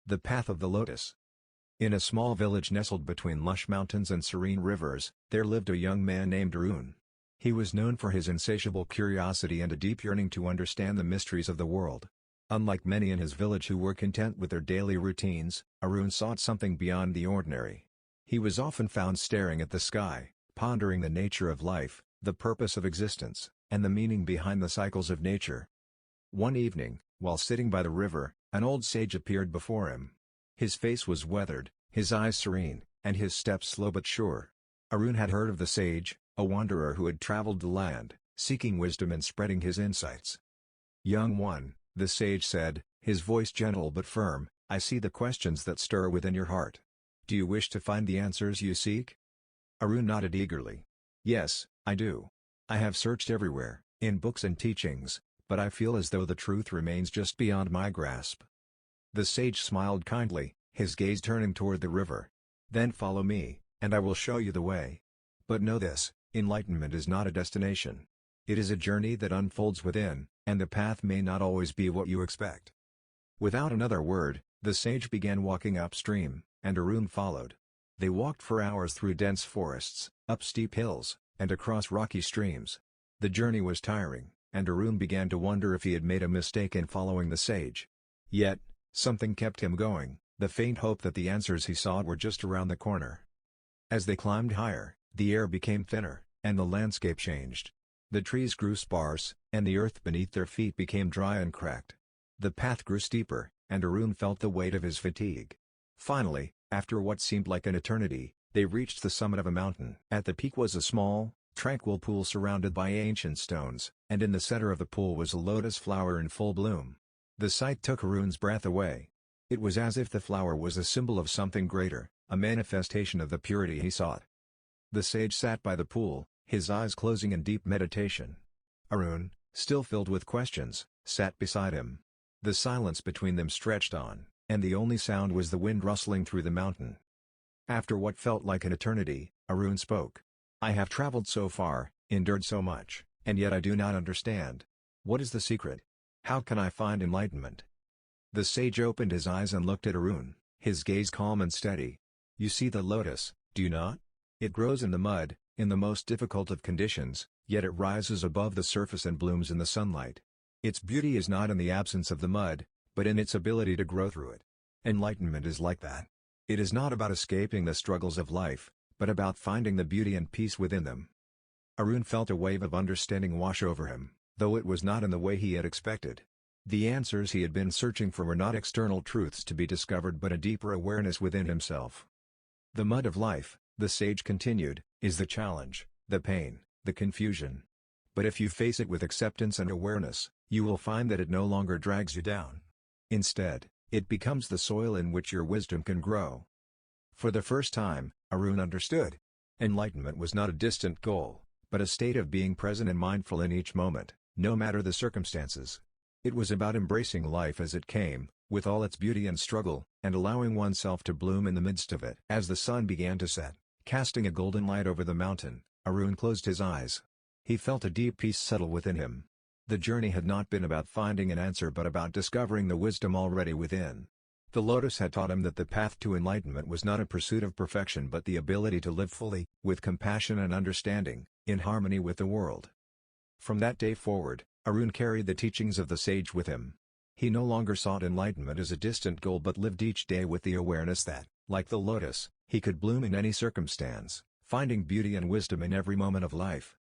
The Path of the Lotus. In a small village nestled between lush mountains and serene rivers, there lived a young man named Arun. He was known for his insatiable curiosity and a deep yearning to understand the mysteries of the world. Unlike many in his village who were content with their daily routines, Arun sought something beyond the ordinary. He was often found staring at the sky, pondering the nature of life, the purpose of existence, and the meaning behind the cycles of nature. One evening, while sitting by the river, an old sage appeared before him. His face was weathered, his eyes serene, and his steps slow but sure. Arun had heard of the sage, a wanderer who had traveled the land, seeking wisdom and spreading his insights. "Young one," the sage said, his voice gentle but firm, "I see the questions that stir within your heart. Do you wish to find the answers you seek?" Arun nodded eagerly. "Yes, I do. I have searched everywhere, in books and teachings, but I feel as though the truth remains just beyond my grasp." The sage smiled kindly, his gaze turning toward the river. "Then follow me, and I will show you the way. But know this, enlightenment is not a destination. It is a journey that unfolds within, and the path may not always be what you expect." Without another word, the sage began walking upstream, and Arun followed. They walked for hours through dense forests, up steep hills, and across rocky streams. The journey was tiring, and Arun began to wonder if he had made a mistake in following the sage. Yet, something kept him going, the faint hope that the answers he sought were just around the corner. As they climbed higher, the air became thinner, and the landscape changed. The trees grew sparse, and the earth beneath their feet became dry and cracked. The path grew steeper, and Arun felt the weight of his fatigue. Finally, after what seemed like an eternity, they reached the summit of a mountain. At the peak was a small, tranquil pool surrounded by ancient stones, and in the center of the pool was a lotus flower in full bloom. The sight took Arun's breath away. It was as if the flower was a symbol of something greater, a manifestation of the purity he sought. The sage sat by the pool, his eyes closing in deep meditation. Arun, still filled with questions, sat beside him. The silence between them stretched on, and the only sound was the wind rustling through the mountain. After what felt like an eternity, Arun spoke. "I have traveled so far, endured so much, and yet I do not understand. What is the secret? How can I find enlightenment?" The sage opened his eyes and looked at Arun, his gaze calm and steady. "You see the lotus, do you not? It grows in the mud, in the most difficult of conditions, yet it rises above the surface and blooms in the sunlight. Its beauty is not in the absence of the mud, but in its ability to grow through it. Enlightenment is like that. It is not about escaping the struggles of life, but about finding the beauty and peace within them." Arun felt a wave of understanding wash over him, though it was not in the way he had expected. The answers he had been searching for were not external truths to be discovered but a deeper awareness within himself. "The mud of life," the sage continued, "is the challenge, the pain, the confusion. But if you face it with acceptance and awareness, you will find that it no longer drags you down. Instead, it becomes the soil in which your wisdom can grow." For the first time, Arun understood. Enlightenment was not a distant goal, but a state of being present and mindful in each moment, no matter the circumstances. It was about embracing life as it came, with all its beauty and struggle, and allowing oneself to bloom in the midst of it. As the sun began to set, casting a golden light over the mountain, Arun closed his eyes. He felt a deep peace settle within him. The journey had not been about finding an answer but about discovering the wisdom already within. The lotus had taught him that the path to enlightenment was not a pursuit of perfection but the ability to live fully, with compassion and understanding, in harmony with the world. From that day forward, Arun carried the teachings of the sage with him. He no longer sought enlightenment as a distant goal but lived each day with the awareness that, like the lotus, he could bloom in any circumstance, finding beauty and wisdom in every moment of life.